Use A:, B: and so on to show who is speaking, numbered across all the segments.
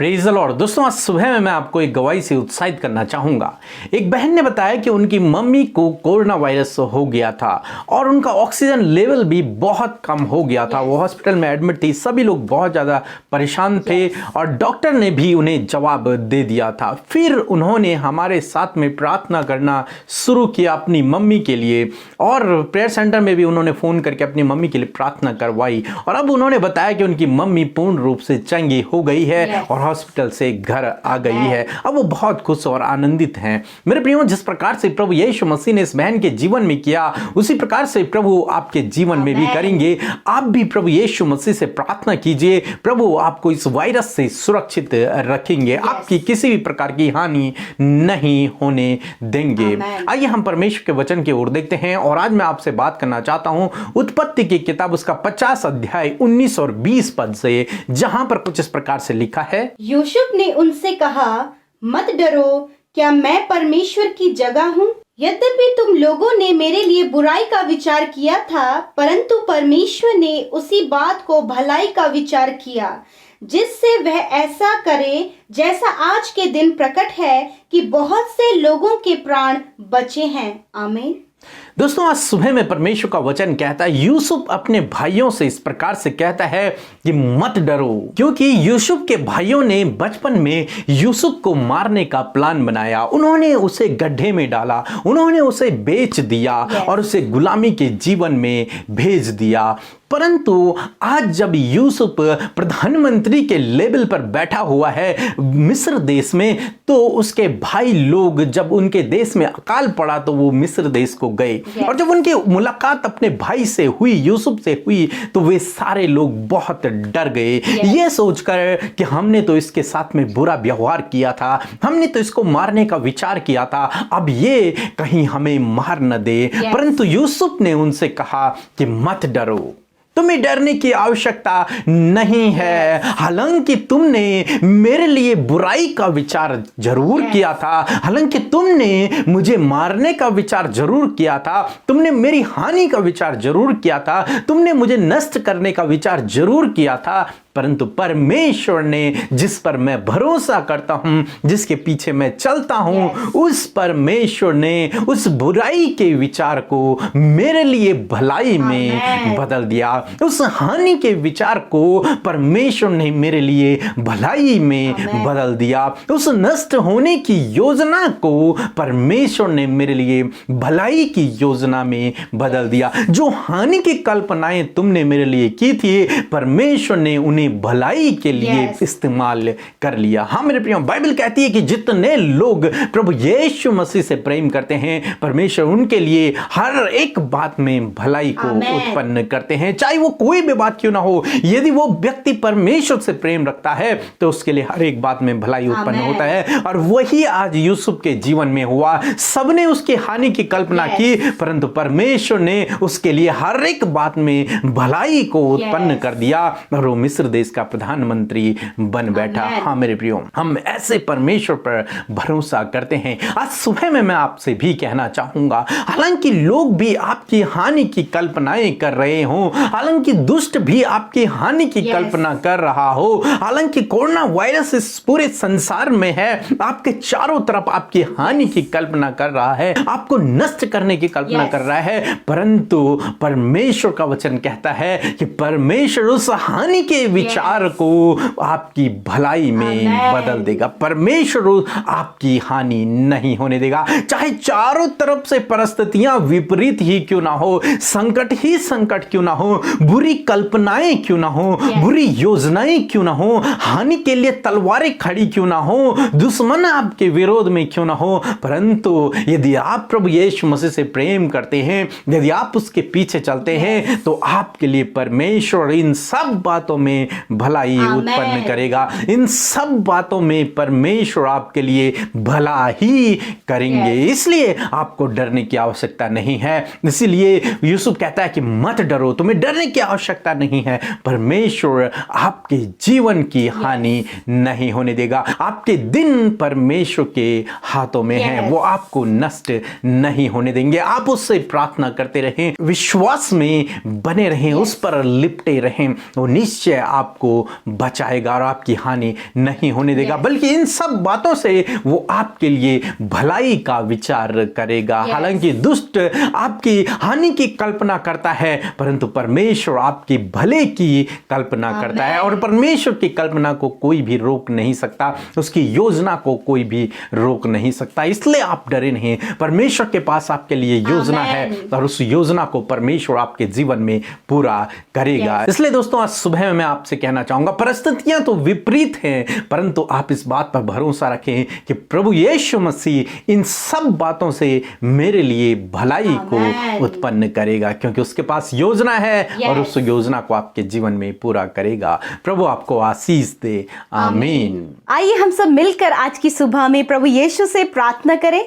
A: Praise the Lord. दोस्तों, आज सुबह में मैं आपको एक गवाही से उत्साहित करना चाहूँगा। एक बहन ने बताया कि उनकी मम्मी को कोरोना वायरस हो गया था और उनका ऑक्सीजन लेवल भी बहुत कम हो गया था। वो हॉस्पिटल में एडमिट थी, सभी लोग बहुत ज़्यादा परेशान थे और डॉक्टर ने भी उन्हें जवाब दे दिया था। फिर उन्होंने हमारे साथ में प्रार्थना करना शुरू किया अपनी मम्मी के लिए और प्रेयर सेंटर में भी उन्होंने फ़ोन करके अपनी मम्मी के लिए प्रार्थना करवाई और अब उन्होंने बताया कि उनकी मम्मी पूर्ण रूप से चंगी हो गई है और हॉस्पिटल से घर आ गई है। अब वो बहुत खुश और आनंदित हैं। मेरे प्रियो, जिस प्रकार से प्रभु यीशु मसीह ने इस बहन के जीवन में किया, उसी प्रकार से प्रभु आपके जीवन में भी करेंगे। आप भी प्रभु यीशु मसीह से प्रार्थना कीजिए, प्रभु आपको इस वायरस से सुरक्षित रखेंगे, आपकी किसी भी प्रकार की हानि नहीं होने देंगे। आइए हम परमेश्वर के वचन की ओर देखते हैं और आज मैं आपसे बात करना चाहता हूं उत्पत्ति की किताब उसका 50 अध्याय 19 और 20 पद से, जहां पर कुछ इस प्रकार से लिखा है।
B: यूसुफ ने उनसे कहा, मत डरो, क्या मैं परमेश्वर की जगह हूँ? यद्यपि तुम लोगों ने मेरे लिए बुराई का विचार किया था, परंतु परमेश्वर ने उसी बात को भलाई का विचार किया, जिससे वह ऐसा करे जैसा आज के दिन प्रकट है कि बहुत से लोगों के प्राण बचे हैं। आमीन।
A: दोस्तों, आज सुबह में परमेश्वर का वचन कहता है, यूसुफ अपने भाइयों से इस प्रकार से कहता है कि मत डरो, क्योंकि यूसुफ के भाइयों ने बचपन में यूसुफ को मारने का प्लान बनाया। उन्होंने उसे गड्ढे में डाला, उन्होंने उसे बेच दिया और उसे गुलामी के जीवन में भेज दिया। परंतु आज जब यूसुफ प्रधानमंत्री के लेवल पर बैठा हुआ है मिस्र देश में, तो उसके भाई लोग जब उनके देश में अकाल पड़ा तो वो मिस्र देश को गए और जब उनकी मुलाकात अपने भाई से हुई, यूसुफ से हुई, तो वे सारे लोग बहुत डर गए, ये सोचकर कि हमने तो इसके साथ में बुरा व्यवहार किया था, हमने तो इसको मारने का विचार किया था, अब ये कहीं हमें मार न दे। परंतु यूसुफ ने उनसे कहा कि मत डरो, तुम्हें डरने की आवश्यकता नहीं है। हालांकि तुमने मेरे लिए बुराई का विचार जरूर किया था, हालांकि तुमने मुझे मारने का विचार जरूर किया था, तुमने मेरी हानि का विचार जरूर किया था, तुमने मुझे नष्ट करने का विचार जरूर किया था, परंतु परमेश्वर ने, जिस पर मैं भरोसा करता हूं, जिसके पीछे मैं चलता हूं, उस परमेश्वर ने उस बुराई के विचार को मेरे लिए भलाई में बदल दिया। उस हानि के विचार को परमेश्वर ने मेरे लिए भलाई में बदल दिया। उस नष्ट होने की योजना को परमेश्वर ने मेरे लिए भलाई की योजना में बदल दिया। जो हानि की कल्पनाएं तुमने मेरे लिए की थी, परमेश्वर ने उन्हें भलाई के लिए इस्तेमाल कर लिया। हाँ मेरे प्रियो, बाइबल कहती है कि जितने लोग प्रभु यीशु मसीह से प्रेम करते हैं, परमेश्वर उनके लिए हर एक बात में भलाई को उत्पन्न करते हैं, चाहे वो कोई भी बात क्यों ना हो। यदि वो व्यक्ति परमेश्वर से प्रेम रखता है तो उसके लिए हर एक बात में भलाई उत्पन्न होता है और वही आज यूसुफ के जीवन में हुआ। सबने उसकी हानि की कल्पना की, परंतु परमेश्वर ने उसके लिए हर एक बात में भलाई को उत्पन्न कर दिया और वो मिस्र देश का प्रधानमंत्री बन बैठा। हाँ मेरे प्रियो, हम ऐसे परमेश्वर पर भरोसा करते हैं। आज सुबह में मैं आपसे भी कहना चाहूंगा, हालांकि लोग भी आपकी हानि की कल्पनाएं कर रहे हो, हालांकि दुष्ट भी आपकी हानि की कल्पना कर रहा हो, हालांकि कोरोना वायरस इस पूरे संसार में है, आपके चारों तरफ आपकी हानि की कल्पना कर रहा है, आपको नष्ट करने की कल्पना कर रहा है, परंतु परमेश्वर का वचन कहता है कि परमेश्वर उस हानि के विचार को आपकी भलाई में बदल देगा। परमेश्वर आपकी हानि नहीं होने देगा, चाहे चारों तरफ से परिस्थितियां विपरीत ही क्यों ना हो, संकट ही संकट क्यों ना हो, बुरी कल्पनाएं क्यों ना हो, बुरी योजनाएं क्यों ना हो, हानि के लिए तलवारें खड़ी क्यों ना हो, दुश्मन आपके विरोध में क्यों ना हो, परंतु यदि आप प्रभु यीशु मसीह से प्रेम करते हैं, यदि आप उसके पीछे चलते हैं, तो आपके लिए परमेश्वर इन सब बातों में भलाई उत्पन्न करेगा। इन सब बातों में परमेश्वर आपके लिए भला ही करेंगे। इसलिए आपको डरने की आवश्यकता नहीं है। इसलिए यूसुफ कहता है कि मत डरो, तुम्हें डरने की आवश्यकता नहीं है। परमेश्वर आपके जीवन की हानि नहीं होने देगा। आपके दिन परमेश्वर के हाथों में है, वो आपको नष्ट नहीं होने देंगे। आप उससे प्रार्थना करते रहें, विश्वास में बने रहें, उस पर लिपटे रहें, वो निश्चय आपको बचाएगा और आपकी हानि नहीं होने देगा, बल्कि इन सब बातों से वो आपके लिए भलाई का विचार करेगा। हालांकि दुष्ट आपकी हानि की कल्पना करता है, परंतु परमेश्वर आपकी भले की कल्पना करता है, और परमेश्वर की कल्पना को कोई भी रोक नहीं सकता, उसकी योजना को कोई भी रोक नहीं सकता। इसलिए आप डरे नहीं, परमेश्वर के पास आपके लिए योजना है और उस योजना को परमेश्वर आपके जीवन में पूरा करेगा। इसलिए दोस्तों, आज सुबह मैं आपसे कहना चाहूंगा, परिस्थितियां तो विपरीत हैं, परंतु आप इस बात पर भरोसा रखें कि प्रभु यीशु मसीह इन सब बातों से मेरे लिए भलाई को उत्पन्न करेगा, क्योंकि उसके पास योजना है और उस योजना को आपके जीवन में पूरा करेगा। प्रभु आपको आशीष दे। आमीन।
C: आइए हम सब मिलकर आज की सुबह में प्रभु यीशु से प्रार्थना करें।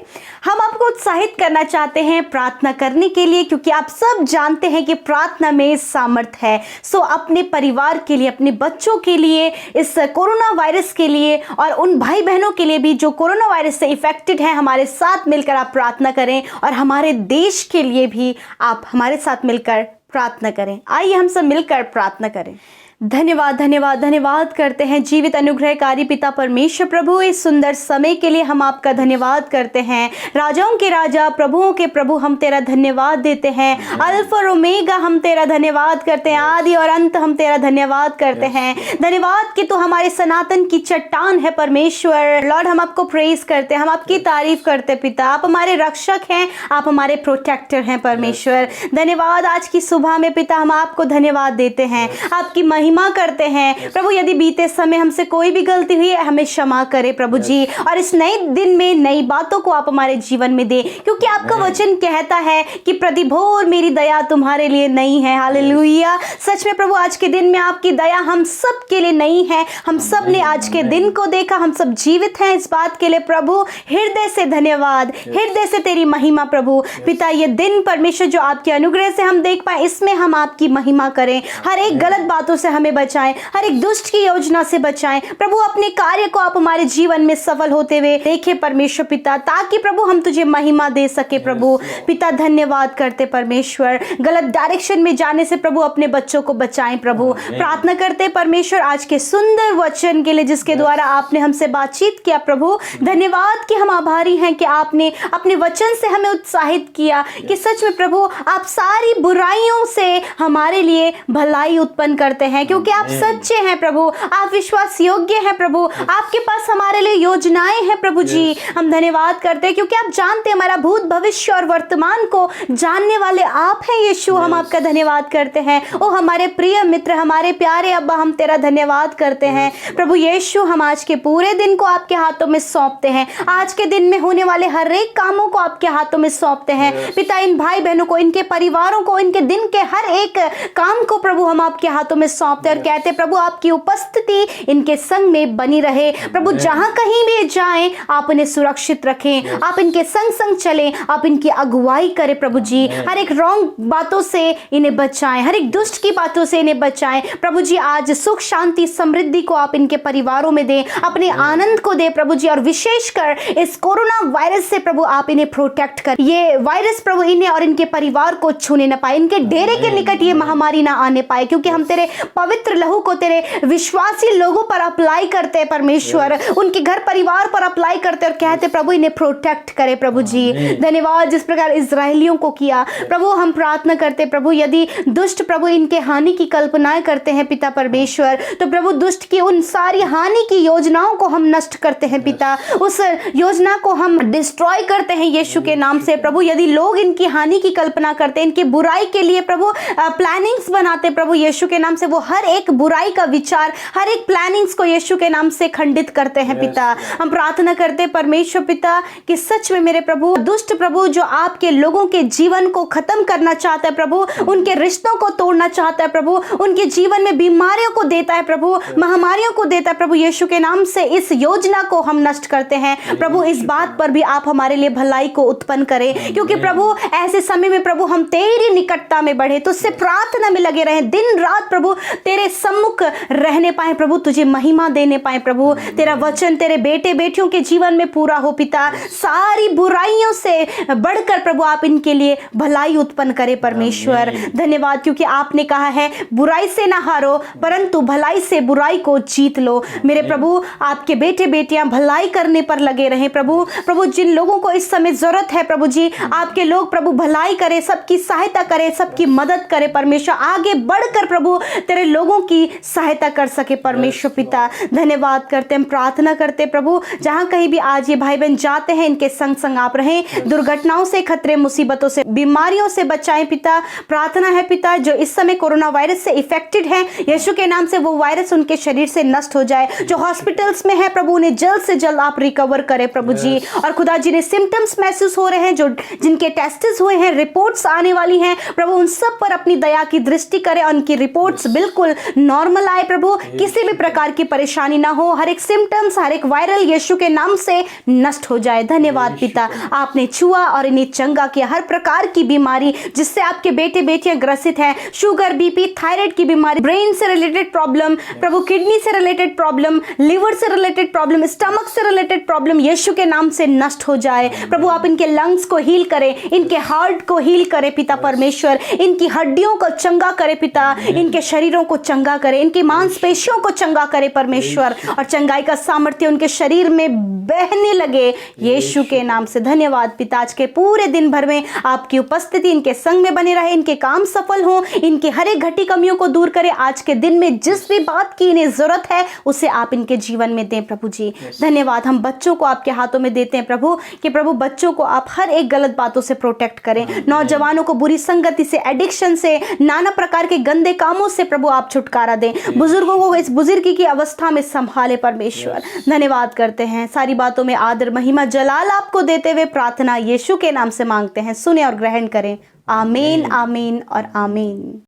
C: हम आपको उत्साहित करना चाहते हैं प्रार्थना करने के लिए, क्योंकि आप सब जानते हैं कि प्रार्थना में सामर्थ है। सो अपने परिवार के लिए, अपने बच्चों के लिए, इस कोरोना वायरस के लिए और उन भाई बहनों के लिए भी जो कोरोना वायरस से इफेक्टेड हैं, हमारे साथ मिलकर आप प्रार्थना करें, और हमारे देश के लिए भी आप हमारे साथ मिलकर प्रार्थना करें। आइए हम सब मिलकर प्रार्थना करें। धन्यवाद धन्यवाद धन्यवाद करते हैं जीवित अनुग्रहकारी पिता परमेश्वर प्रभु, इस सुंदर समय के लिए हम आपका धन्यवाद करते हैं। राजाओं के राजा, प्रभुओं के प्रभु, हम तेरा धन्यवाद देते हैं। अल्फा और ओमेगा हम तेरा धन्यवाद करते हैं, आदि और अंत हम तेरा धन्यवाद करते हैं। धन्यवाद कि तू हमारे सनातन की चट्टान है परमेश्वर। लॉर्ड, हम आपको प्रेज करते हैं, हम आपकी तारीफ करते हैं पिता। आप हमारे रक्षक हैं, आप हमारे प्रोटेक्टर हैं परमेश्वर। धन्यवाद आज की सुबह में पिता, हम आपको धन्यवाद देते हैं, आपकी महिमा करते हैं प्रभु। यदि बीते समय हमसे कोई भी गलती हुई है, हमें क्षमा करे प्रभु जी, और इस नए दिन में नई बातों को आप हमारे जीवन में दे, क्योंकि आपका वचन कहता है कि प्रतिभोर मेरी दया तुम्हारे लिए नई है। हालेलुया। सच में प्रभु, आज के दिन में आपकी दया हम सब के लिए नई है। हम सब ने आज के दिन को देखा, हम सब जीवित हैं, इस बात के लिए प्रभु हृदय से धन्यवाद, हृदय से तेरी महिमा प्रभु। पिता, ये दिन परमेश्वर जो आपके अनुग्रह से हम देख पाए, इसमें हम आपकी महिमा करें। हर एक गलत बातों से हमें बचाएं, हर एक दुष्ट की योजना से बचाएं प्रभु। अपने कार्य को आप हमारे जीवन में सफल होते हुए देखें परमेश्वर पिता, ताकि प्रभु हम तुझे महिमा दे सके प्रभु। पिता, धन्यवाद करते परमेश्वर, गलत डायरेक्शन में जाने से प्रभु अपने बच्चों को बचाएं प्रभु। प्रार्थना करते परमेश्वर आज के सुंदर वचन के लिए, जिसके द्वारा आपने हमसे बातचीत किया प्रभु। धन्यवाद कि हम आभारी हैं कि आपने अपने वचन से हमें उत्साहित किया कि सच में प्रभु आप सारी बुराइयों से हमारे लिए भलाई उत्पन्न करते हैं, क्योंकि आप सच्चे हैं प्रभु, आप विश्वास योग्य हैं प्रभु। आपके पास हमारे लिए योजनाएं हैं प्रभु जी। हम धन्यवाद करते हैं, क्योंकि आप जानते हैं हमारा भूत, भविष्य और वर्तमान को जानने वाले आप हैं यीशु। हम आपका धन्यवाद करते हैं। ओ हमारे प्रिय मित्र, हमारे प्यारे अब्बा, हम तेरा धन्यवाद करते हैं प्रभु यीशु। हम आज के पूरे दिन को आपके हाथों में सौंपते हैं, आज के दिन में होने वाले हर एक कामों को आपके हाथों में सौंपते हैं पिता। इन भाई बहनों को, इनके परिवारों को, इनके दिन के हर एक काम को प्रभु हम आपके हाथों में सौंपते हैं, और कहते प्रभु आपकी उपस्थिति इनके संग में बनी रहे प्रभु। जहां कहीं भी जाएं, आप इन्हें सुरक्षित रखें, आप इनके संग संग चलें, आप इनकी अगुवाई करें प्रभु जी। हर एक रॉन्ग बातों से इन्हें बचाएं, हर एक दुष्ट की बातों से इन्हें बचाएं प्रभु जी। आज सुख, शांति, समृद्धि को आप इनके परिवारों में दें, अपने आनंद को दे प्रभु जी, और विशेषकर इस कोरोना वायरस से प्रभु आप इन्हें प्रोटेक्ट कर। ये वायरस प्रभु इन्हें और इनके परिवार को छूने न पाए, इनके डेरे के निकट ये महामारी ना आने पाए, क्योंकि हम तेरे पवित्र लहू को तेरे विश्वासी लोगों पर अप्लाई करते हैं परमेश्वर, उनके घर परिवार पर अप्लाई करते और कहते प्रभु इन्हें प्रोटेक्ट करे प्रभु जी। धन्यवाद जिस प्रकार इजराइलियों को किया प्रभु। हम प्रार्थना करते प्रभु, यदि दुष्ट प्रभु इनके हानि की कल्पनाएं करते हैं पिता परमेश्वर, तो प्रभु दुष्ट की उन सारी हानि की योजनाओं को हम नष्ट करते हैं पिता। उस योजना को हम डिस्ट्रॉय करते हैं यीशु के नाम से प्रभु। यदि लोग इनकी हानि की कल्पना करते हैं, इनकी बुराई के लिए प्रभु प्लानिंग्स बनाते प्रभु यीशु के नाम से, वो हर एक बुराई का विचार, हर एक प्लानिंग्स को यीशु के नाम से खंडित करते हैं पिता। हम प्रार्थना करते परमेश्वर पिता कि सच में मेरे प्रभु दुष्ट प्रभु जो आपके लोगों के जीवन को खत्म करना चाहता है प्रभु, उनके रिश्तों को तोड़ना चाहता है प्रभु, उनके जीवन में बीमारियों को देता है प्रभु, महामारियों को देता है प्रभु, यीशु के नाम से इस योजना को हम नष्ट करते हैं प्रभु। इस बात पर भी आप हमारे लिए भलाई को उत्पन्न करें, क्योंकि प्रभु ऐसे समय में प्रभु हम तेरी निकटता में बढ़े, तुझसे प्रार्थना में लगे रहें दिन रात प्रभु, तेरे सम्मुख रहने पाए प्रभु, तुझे महिमा देने पाए प्रभु, तेरा वचन तेरे बेटे बेटियों के जीवन में पूरा हो पिता। सारी बुराइयों से बढ़कर प्रभु आप इनके लिए भलाई उत्पन्न करे परमेश्वर। धन्यवाद, क्योंकि आपने कहा है बुराई से ना हारो परंतु भलाई से बुराई को जीत लो। मेरे प्रभु आपके बेटे बेटियां भलाई करने पर लगे रहे प्रभु। प्रभु जिन लोगों को इस समय जरूरत है प्रभु जी, आपके लोग प्रभु भलाई करे, सबकी सहायता करे, सबकी मदद करे परमेश्वर, आगे बढ़कर प्रभु तेरे लोगों की सहायता कर सके परमेश्वर पिता। धन्यवाद करते हम, प्रार्थना करते प्रभु जहां कहीं भी आज ये भाई बहन जाते हैं इनके संग संग आप रहें, दुर्घटनाओं से, खतरे, मुसीबतों से, बीमारियों से बचाएं पिता। प्रार्थना है पिता जो इस समय कोरोना वायरस से इफेक्टेड है, यीशु के नाम से वो वायरस उनके शरीर से नष्ट हो जाए। जो हॉस्पिटल्स में है प्रभु उन्हें जल्द से जल्द आप रिकवर करें प्रभु जी। और खुदा जिन्हें सिम्टम्स महसूस हो रहे हैं, जो जिनके टेस्ट्स हुए हैं, रिपोर्ट्स आने वाली हैं प्रभु, उन सब पर अपनी दया की दृष्टि करें, उनकी रिपोर्ट्स बिल्कुल नॉर्मल आए प्रभु, किसी भी प्रकार की परेशानी ना हो, हर एक सिम्टम्स, हर एक वायरल यीशु के नाम से नष्ट हो जाए। धन्यवाद पिता, आपने छुआ और इन्हें चंगा किया। हर प्रकार की बीमारी जिससे आपके बेटे बेटियां ग्रसित हैं, शुगर, बीपी, थायराइड की बीमारी, ब्रेन से रिलेटेड प्रॉब्लम प्रभु, किडनी से रिलेटेड प्रॉब्लम, लिवर से रिलेटेड प्रॉब्लम, स्टमक से रिलेटेड प्रॉब्लम यीशु के नाम से नष्ट हो जाए प्रभु। आप इनके लंग्स को हील करें, इनके हार्ट को हील करें पिता परमेश्वर, इनकी हड्डियों को चंगा करे पिता, इनके शरीरों को चंगा करे, इनकी मांसपेशियों को चंगा करे परमेश्वर, और चंगाई का सामर्थ्य उनके शरीर में बहने लगे यीशु के नाम से। धन्यवाद पिता, आज के पूरे दिन भर में आपकी उपस्थिति इनके संग में बने रहे, इनके काम सफल हो, इनकी हर एक घटी कमियों को दूर करें। आज के दिन में जिस भी बात की इन्हें जरूरत है उसे आप इनके जीवन में दें प्रभु जी। धन्यवाद, हम बच्चों को आपके हाथों में देते हैं प्रभु, कि प्रभु बच्चों को आप हर एक गलत बातों से प्रोटेक्ट करें, नौजवानों को बुरी संगति से, एडिक्शन से, नाना प्रकार के गंदे कामों से प्रभु आप छुटकारा दें, बुजुर्गों को इस बुजुर्गी की अवस्था में संभाले परमेश्वर। धन्यवाद करते हैं, सारी बातों में आदर, महिमा, जलाल आपको देते हुए प्रार्थना यीशु के नाम से मांगते हैं, सुने और ग्रहण करें। आमीन, आमीन और आमीन।